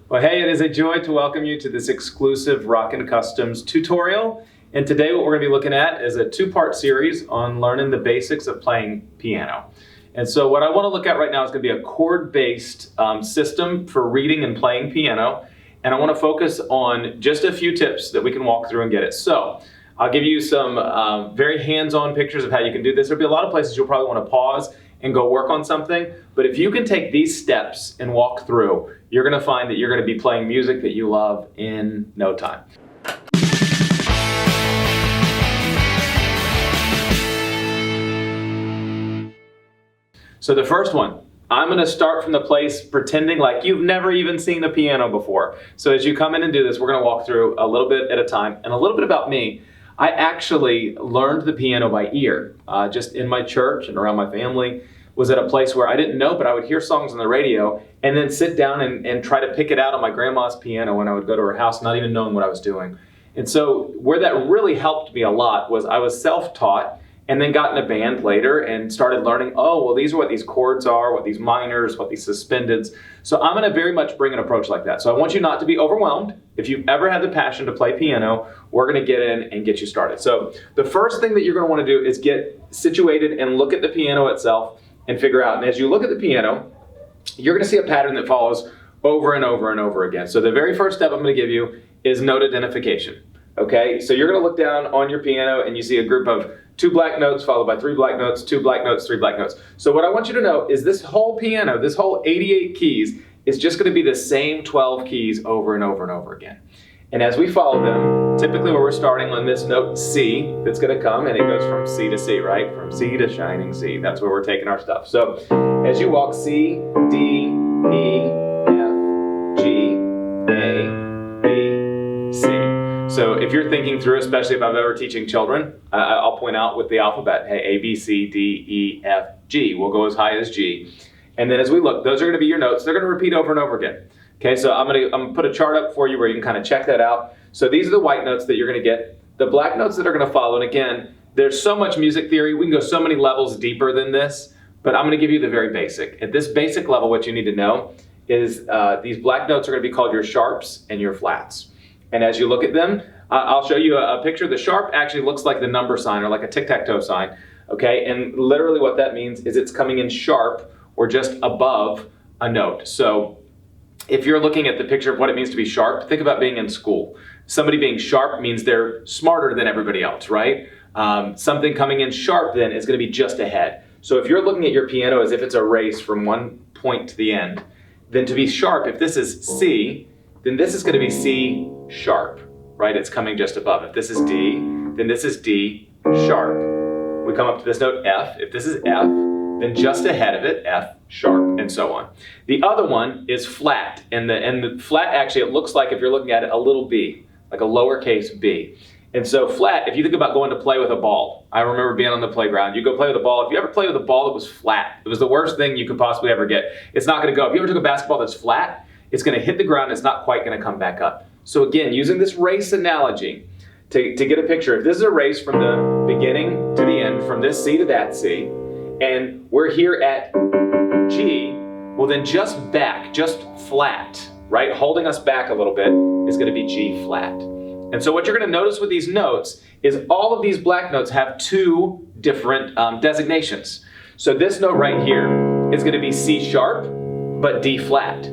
Well, hey, it is a joy to welcome you to this exclusive Rockin' Customs tutorial. And today what we're going to be looking at is a two-part series on learning the basics of playing piano. And so what I want to look at right now is going to be a chord-based system for reading and playing piano. And I want to focus on just a few tips that we can walk through and get it. So I'll give you some very hands-on pictures of how you can do this. There'll be a lot of places you'll probably want to pause and go work on something. But if you can take these steps and walk through, you're going to find that you're going to be playing music that you love in no time. So the first one, I'm going to start from the place pretending like you've never even seen a piano before. So as you come in and do this, we're going to walk through a little bit at a time. And a little bit about me. I actually learned the piano by ear, just in my church and around my family. Was at a place where I didn't know, but I would hear songs on the radio and then sit down and try to pick it out on my grandma's piano when I would go to her house, not even knowing what I was doing. And so where that really helped me a lot was I was self-taught and then got in a band later and started learning, oh, well, these are what these chords are, what these minors, what these suspendeds. So I'm going to very much bring an approach like that. So I want you not to be overwhelmed. If you've ever had the passion to play piano, we're going to get in and get you started. So the first thing that you're going to want to do is get situated and look at the piano itself and figure out. And as you look at the piano, you're going to see a pattern that follows over and over and over again. So the very first step I'm going to give you is note identification. Okay, so you're going to look down on your piano and you see a group of 2 black notes followed by 3 black notes, 2 black notes, 3 black notes. So what I want you to know is this whole piano, this whole 88 keys, is just going to be the same 12 keys over and over and over again. And as we follow them, typically where we're starting on this note C, that's going to come, and it goes from C to C, right? From C to shining C. That's where we're taking our stuff. So as you walk C, D, E, F, G, A, B, C. So if you're thinking through, especially if I'm ever teaching children, I'll point out with the alphabet, hey, A, B, C, D, E, F, G. We'll go as high as G. And then as we look, those are going to be your notes. They're going to repeat over and over again. Okay, so I'm gonna put a chart up for you where you can kind of check that out. So these are the white notes that you're gonna get. The black notes that are gonna follow, and again, there's so much music theory, we can go so many levels deeper than this, but I'm gonna give you the very basic. At this basic level, what you need to know is these black notes are gonna be called your sharps and your flats. And as you look at them, I'll show you a picture. The sharp actually looks like the number sign or like a tic-tac-toe sign, okay? And literally what that means is it's coming in sharp or just above a note. So if you're looking at the picture of what it means to be sharp, think about being in school. Somebody being sharp means they're smarter than everybody else, right? Something coming in sharp then is going to be just ahead. So if you're looking at your piano as if it's a race from one point to the end, then to be sharp, if this is C, then this is going to be C sharp, right? It's coming just above. If this is D, then this is D sharp. We come up to this note F. If this is F, then just ahead of it, F sharp, and so on. The other one is flat, and the flat actually, it looks like, if you're looking at it, a little b, like a lowercase b. And so flat, if you think about going to play with a ball, I remember being on the playground, you go play with a ball. If you ever play with a ball that was flat, it was the worst thing you could possibly ever get. It's not going to go. If you ever took a basketball that's flat, it's going to hit the ground, it's not quite going to come back up. So again, using this race analogy to get a picture, if this is a race from the beginning to the end, from this C to that C, and we're here at G, well then just back, just flat, right? Holding us back a little bit is going to be G flat. And so what you're going to notice with these notes is all of these black notes have 2 different designations. So this note right here is going to be C sharp, but D flat.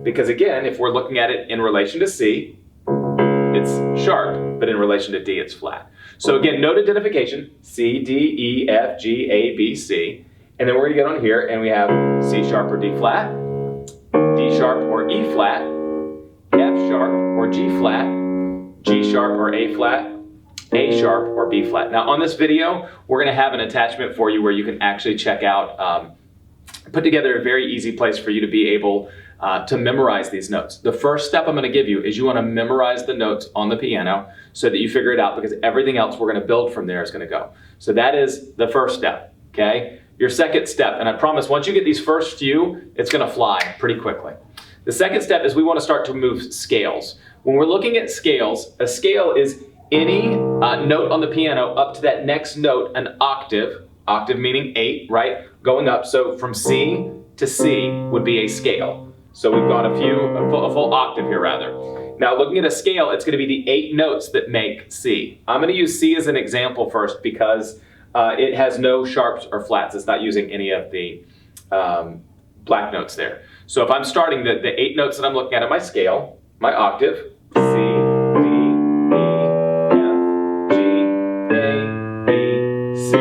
Because again, if we're looking at it in relation to C, it's sharp, but in relation to D, it's flat. So again, note identification, C, D, E, F, G, A, B, C. And then we're gonna get on here and we have C sharp or D flat, D sharp or E flat, F sharp or G flat, G sharp or A flat, A sharp or B flat. Now on this video, we're gonna have an attachment for you where you can actually check out, put together a very easy place for you to be able to memorize these notes. The first step I'm going to give you is you want to memorize the notes on the piano so that you figure it out, because everything else we're going to build from there is going to go. So that is the first step, okay? Your second step, and I promise once you get these first few, it's going to fly pretty quickly. The second step is we want to start to move scales. When we're looking at scales, a scale is any note on the piano up to that next note, an octave meaning 8, right? Going up, so from C to C would be a scale. So we've gone a full octave here rather. Now looking at a scale, it's going to be the 8 notes that make C. I'm going to use C as an example first because it has no sharps or flats. It's not using any of the black notes there. So if I'm starting the 8 notes that I'm looking at on my scale, my octave, C, D, E, F, G, A, B, C.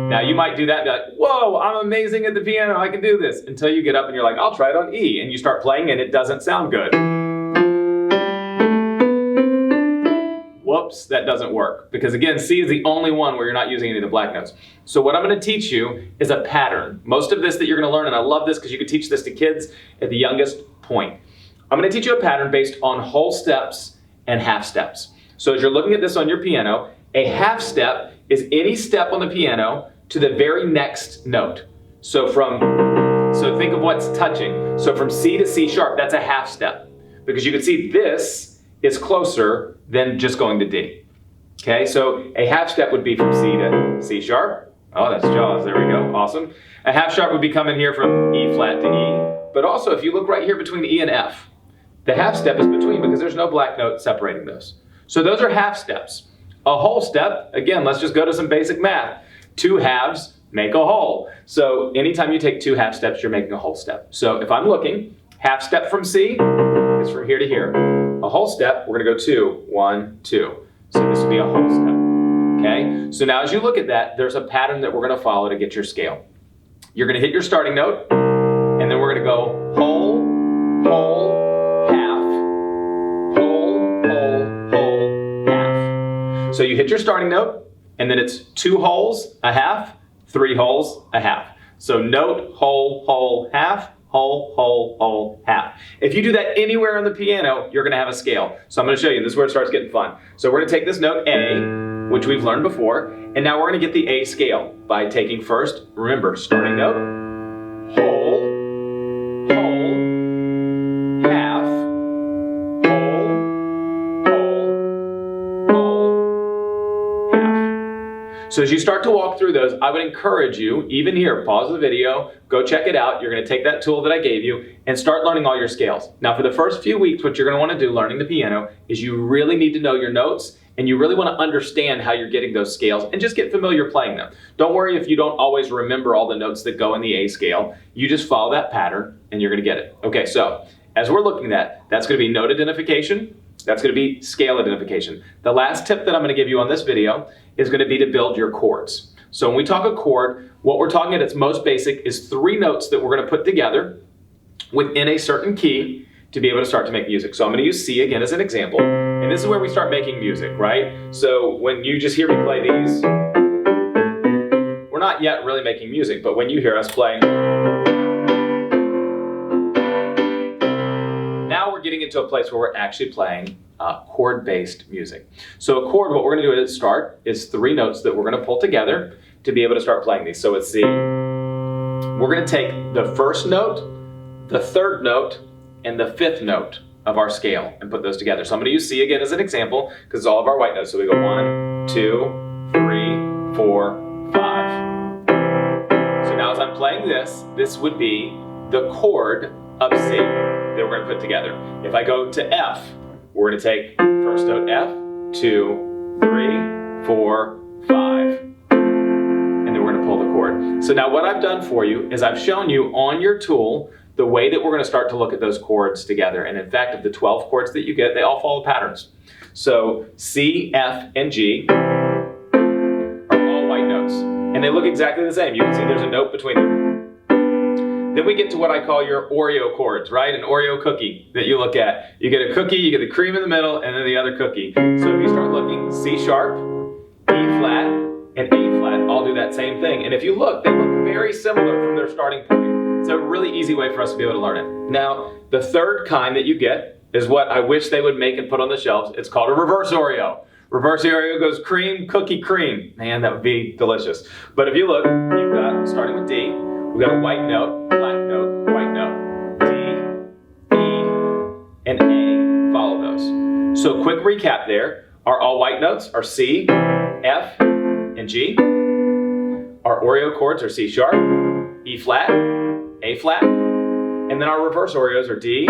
Now you might do that and be like, whoa, I'm amazing at the piano, I can do this. Until you get up and you're like, I'll try it on E. And you start playing and it doesn't sound good. Whoops, that doesn't work. Because again, C is the only one where you're not using any of the black notes. So what I'm going to teach you is a pattern. Most of this that you're going to learn, and I love this because you can teach this to kids at the youngest point. I'm going to teach you a pattern based on whole steps and half steps. So as you're looking at this on your piano, a half step is any step on the piano to the very next note. So think of what's touching. So from C to C sharp, that's a half step. Because you can see this is closer than just going to D. Okay, so a half step would be from C to C sharp. Oh, that's Jaws, there we go, awesome. A half sharp would be coming here from E flat to E. But also, if you look right here between E and F, the half step is between because there's no black note separating those. So those are half steps. A whole step, again, let's just go to some basic math. 2 halves make a whole. So anytime you take 2 half steps, you're making a whole step. So if I'm looking, half step from C is from here to here. A whole step, we're gonna go 2, 1, 2. So this would be a whole step, okay? So now as you look at that, there's a pattern that we're gonna follow to get your scale. You're gonna hit your starting note, and then we're gonna go whole, whole, half, whole, whole, whole, half. So you hit your starting note, and then it's 2 wholes, a half, 3 wholes, a half. So note, whole, whole, half, whole, whole, whole, half. If you do that anywhere on the piano, you're gonna have a scale. So I'm gonna show you, this is where it starts getting fun. So we're gonna take this note A, which we've learned before, and now we're gonna get the A scale by taking first, remember, starting note, whole, whole, half, whole, whole, half. So as you start to walk through those, I would encourage you, even here, pause the video, go check it out. You're gonna take that tool that I gave you and start learning all your scales. Now for the first few weeks, what you're gonna wanna do learning the piano is you really need to know your notes and you really wanna understand how you're getting those scales and just get familiar playing them. Don't worry if you don't always remember all the notes that go in the A scale. You just follow that pattern and you're gonna get it. Okay, so as we're looking at, that's gonna be note identification, that's gonna be scale identification. The last tip that I'm gonna give you on this video is gonna be to build your chords. So when we talk a chord, what we're talking at its most basic is 3 notes that we're gonna put together within a certain key to be able to start to make music. So I'm gonna use C again as an example, and this is where we start making music, right? So when you just hear me play these, we're not yet really making music, but when you hear us play, now we're getting into a place where we're actually playing chord-based music. So a chord, what we're gonna do at its start is 3 notes that we're gonna pull together to be able to start playing these. So it's C. We're gonna take the first note, the third note, and the 5th note of our scale and put those together. So I'm gonna use C again as an example because it's all of our white notes. So we go 1, 2, 3, 4, 5. So now as I'm playing this would be the chord of C that we're gonna put together. If I go to F, we're gonna take first note F, 2, 3, 4, 5. And then we're gonna pull the chord. So now what I've done for you is I've shown you on your tool the way that we're gonna start to look at those chords together. And in fact, of the 12 chords that you get, they all follow patterns. So C, F, and G are all white notes. And they look exactly the same. You can see there's a note between them. Then we get to what I call your Oreo chords, right? An Oreo cookie that you look at. You get a cookie, you get the cream in the middle, and then the other cookie. So if you start looking, C sharp, E flat, and A flat all do that same thing. And if you look, they look very similar from their starting point. It's a really easy way for us to be able to learn it. Now, the third kind that you get is what I wish they would make and put on the shelves. It's called a reverse Oreo. Reverse Oreo goes cream, cookie, cream. Man, that would be delicious. But if you look, you've got, starting with D, we've got a white note, black note, white note, D, E, and A follow those. So quick recap there. Our all white notes are C, F, and G. Our Oreo chords are C sharp, E flat, A flat, And then our reverse Oreos are D,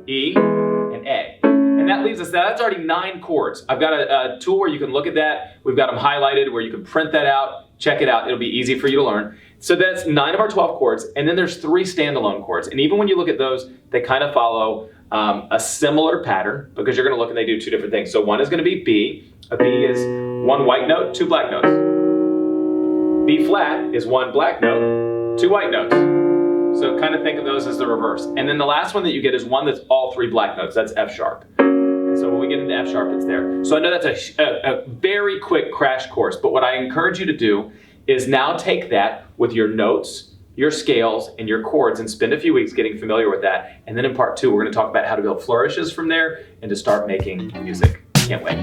E, and A. And that leaves us, that's already 9 chords. I've got a tool where you can look at that. We've got them highlighted where you can print that out, check it out. It'll be easy for you to learn. So that's 9 of our 12 chords, and then there's 3 standalone chords. And even when you look at those, they kind of follow a similar pattern because you're gonna look and they do 2 different things. So one is gonna be B. A B is 1 white note, 2 black notes. B flat is 1 black note, 2 white notes. So kind of think of those as the reverse. And then the last one that you get is one that's all 3 black notes. That's F sharp. And so when we get into F sharp, it's there. So I know that's a very quick crash course, but what I encourage you to do is now take that with your notes, your scales, and your chords and spend a few weeks getting familiar with that. And then in part 2, we're going to talk about how to build flourishes from there and to start making music. Can't wait.